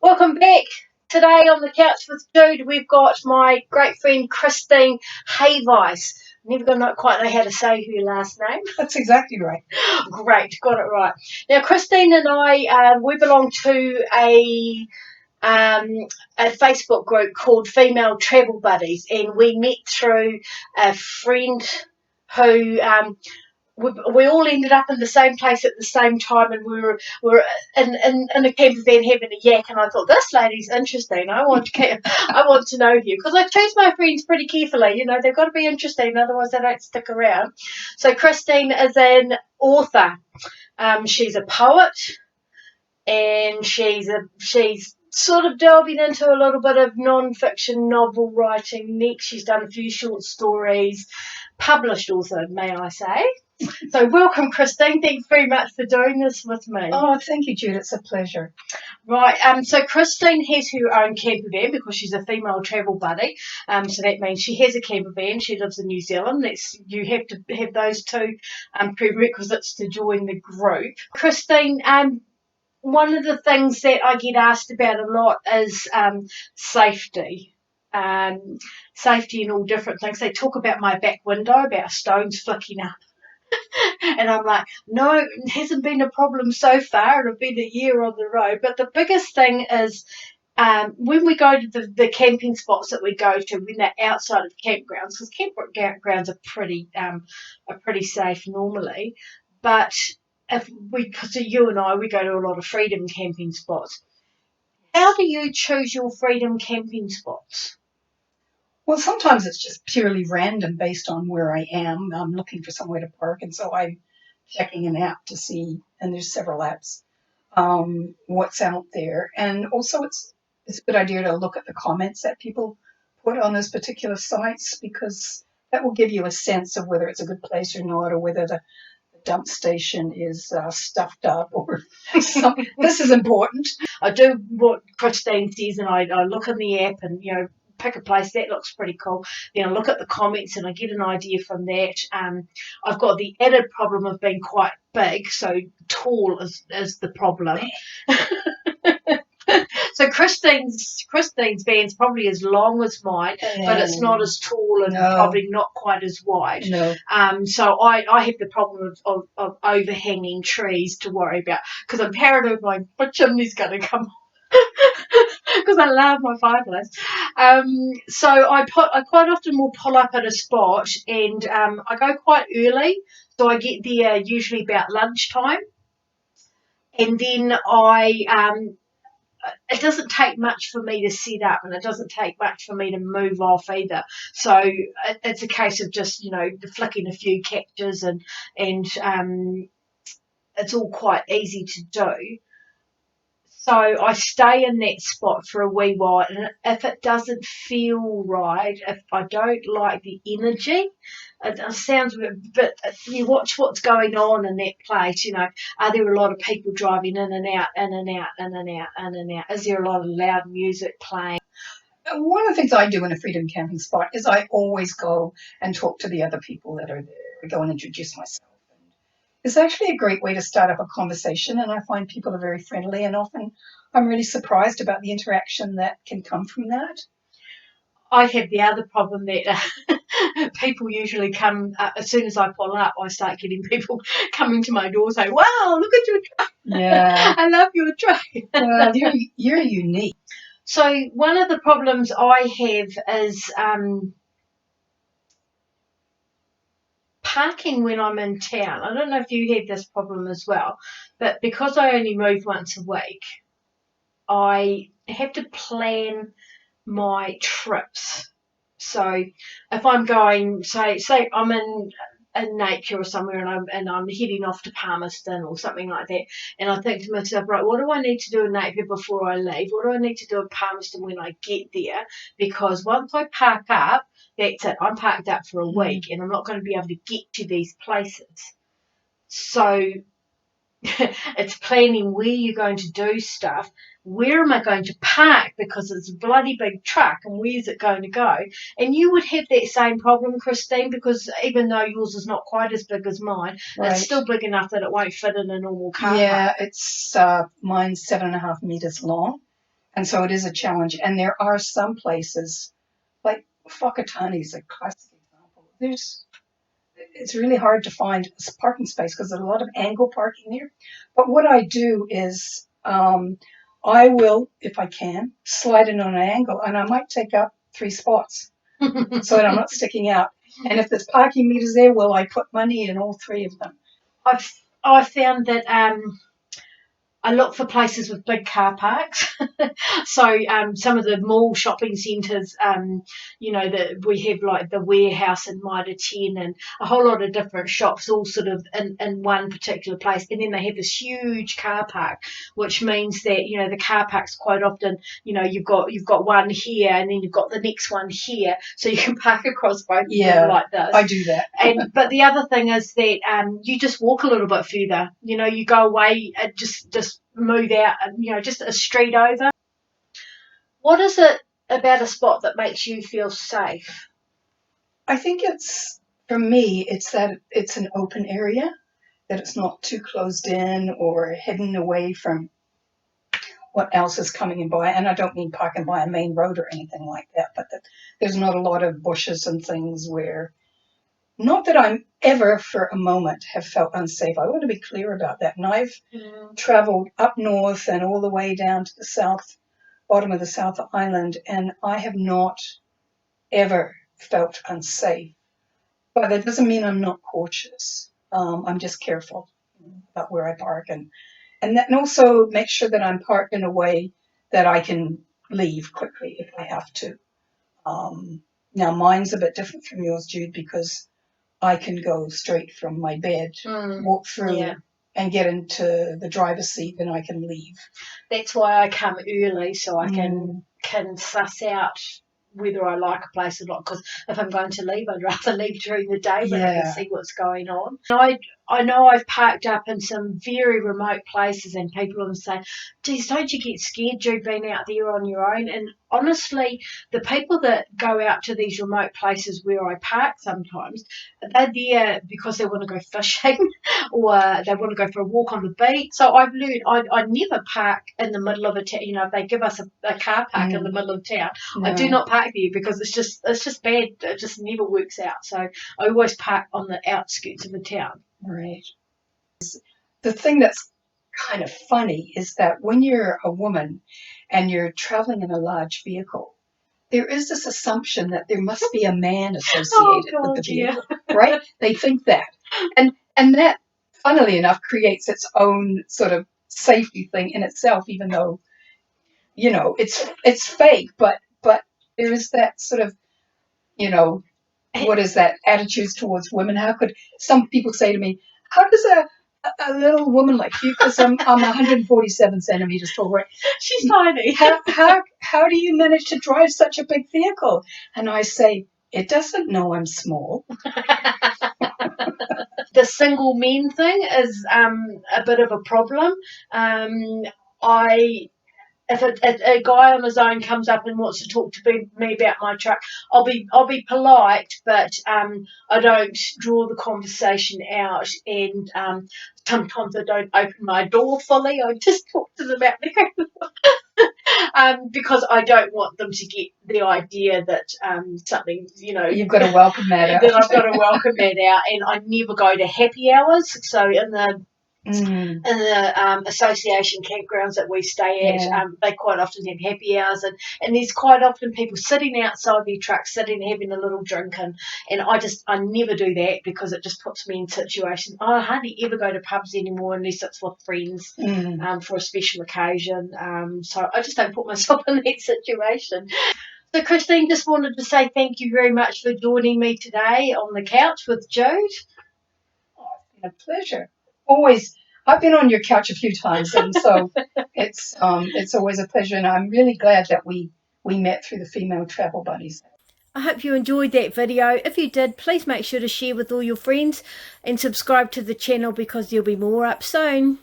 Welcome back. Today on the couch with Jude, we've got my great friend Christine Hayvice. Never gonna quite know how to say her last name. That's exactly right. Great, got it right. Now, Christine and I, we belong to um, a Facebook group called Female Travel Buddies, and we met through a friend who we all ended up in the same place at the same time, and we were in a camper van having a yak, and I thought, this lady's interesting. I want to know you, because I choose my friends pretty carefully. You know, they've got to be interesting, otherwise they don't stick around. So Christine is an author. She's a poet, and she's sort of delving into a little bit of non-fiction novel writing next. She's done a few short stories, published also, may I say. So welcome, Christine. Thanks very much for doing this with me. Oh, thank you, Jude. It's a pleasure. Right. So Christine has her own camper van because she's a female travel buddy. So that means she has a camper van. She lives in New Zealand. You have to have those two prerequisites to join the group. Christine, one of the things that I get asked about a lot is safety. Safety and all different things. They talk about my back window, about stones flicking up. And I'm like, no, it hasn't been a problem so far, and I've been a year on the road. But the biggest thing is when we go to the camping spots that we go to, when they're outside of campgrounds, because campgrounds are pretty safe normally. But because you and I, we go to a lot of freedom camping spots. How do you choose your freedom camping spots? Well, sometimes it's just purely random based on where I am. I'm looking for somewhere to park, and so I'm checking an app to see, and there's several apps, what's out there. And also it's a good idea to look at the comments that people put on those particular sites, because that will give you a sense of whether it's a good place or not, or whether the dump station is stuffed up or something. This is important. I do what Christine says, and I look in the app and, pick a place that looks pretty cool. Then I look at the comments and I get an idea from that. I've got the added problem of being quite big, so tall is the problem. So Christine's van's probably as long as mine, but it's not as tall and probably not quite as wide. No. So I have the problem of overhanging trees to worry about, because I'm paranoid my chimney's going to come because I love my fireplace. So I quite often will pull up at a spot, and I go quite early, so I get there usually about lunchtime, and then it doesn't take much for me to set up, and it doesn't take much for me to move off either. So it's a case of just flicking a few captures, and it's all quite easy to do. So I stay in that spot for a wee while, and if it doesn't feel right, if I don't like the energy, it sounds a bit, you watch what's going on in that place, are there a lot of people driving in and out, in and out, in and out, in and out? Is there a lot of loud music playing? One of the things I do in a freedom camping spot is I always go and talk to the other people that are there. I go and introduce myself. It's actually a great way to start up a conversation, and I find people are very friendly, and often I'm really surprised about the interaction that can come from that. I have the other problem that people usually come, as soon as I pull up, I start getting people coming to my door saying, wow, look at your truck. Yeah. I love your truck. Well, you're unique. So one of the problems I have is parking when I'm in town. I don't know if you had this problem as well, but because I only move once a week, I have to plan my trips. So if I'm going, say I'm in nature or somewhere, and I'm heading off to Palmerston or something like that, and I think to myself, right, what do I need to do in Napier before I leave? What do I need to do in Palmerston when I get there? Because once I park up, that's it. I'm parked up for a week, and I'm not going to be able to get to these places. So it's planning where you're going to do stuff. Where am I going to park, because it's a bloody big truck, and where's it going to go? And you would have that same problem, Christine, because even though yours is not quite as big as mine, right, it's still big enough that it won't fit in a normal car. Yeah, it's mine's 7.5 meters long, And so it is a challenge. And there are some places, like Whakatane is a classic example. It's really hard to find a parking space because there's a lot of angle parking there. But what I do is I will, if I can, slide in on an angle, and I might take up 3 spots so that I'm not sticking out. And if there's parking meters there, well, I put money in all 3 of them. I've found that I look for places with big car parks. So some of the mall shopping centres, that we have like the warehouse in Mitre 10 and a whole lot of different shops all sort of in one particular place. And then they have this huge car park, which means that, the car parks quite often, you've got one here and then you've got the next one here. So you can park across both of them like this. I do that. But the other thing is that you just walk a little bit further. You go away and just move out, just a street over. What is it about a spot that makes you feel safe? I think for me, it's that it's an open area, that it's not too closed in or hidden away from what else is coming in by. And I don't mean parking by a main road or anything like that, but that there's not a lot of bushes and things where, not that I'm ever for a moment have felt unsafe. I want to be clear about that. And I've traveled up north and all the way down to the bottom of the South Island, and I have not ever felt unsafe. But that doesn't mean I'm not cautious. I'm just careful about where I park and also make sure that I'm parked in a way that I can leave quickly if I have to. Now, mine's a bit different from yours, Jude, because I can go straight from my bed, walk through and get into the driver's seat, then I can leave. That's why I come early, so I can suss out whether I like a place or not, because if I'm going to leave, I'd rather leave during the day but I can see what's going on. I know I've parked up in some very remote places and people will say, geez, don't you get scared, Jude, being out there on your own? And honestly, the people that go out to these remote places where I park sometimes, they're there because they want to go fishing or they want to go for a walk on the beach. So I've learned I never park in the middle of a town. If they give us a car park in the middle of town, I do not park there because it's just bad. It just never works out. So I always park on the outskirts of the town. Right. The thing that's kind of funny is that when you're a woman and you're traveling in a large vehicle, there is this assumption that there must be a man associated with the vehicle, right? They think that. And that, funnily enough, creates its own sort of safety thing in itself, even though, it's fake, but there is that sort of, what is that attitudes towards women? How could some people say to me, how does a little woman like you, because I'm 147 centimeters tall, right? She's tiny. How do you manage to drive such a big vehicle? And I say, it doesn't know I'm small. The single men thing is a bit of a problem. If a guy on his own comes up and wants to talk to me about my truck, I'll be polite, but I don't draw the conversation out, and sometimes I don't open my door fully. I just talk to them out there. Because I don't want them to get the idea that something, you've got to welcome that out. That I've got to welcome that out, and I never go to happy hours. So in the association campgrounds that we stay at, they quite often have happy hours, and there's quite often people sitting outside their trucks, sitting having a little drink, and I never do that because it just puts me in situations. I hardly ever go to pubs anymore unless it's with friends for a special occasion. So I just don't put myself in that situation. So Christine, just wanted to say thank you very much for joining me today on the couch with Jude. Oh, it's been a pleasure. Always, I've been on your couch a few times, and so it's always a pleasure, and I'm really glad that we met through the Female Travel Buddies. I hope you enjoyed that video. If you did, please make sure to share with all your friends and subscribe to the channel because there'll be more up soon.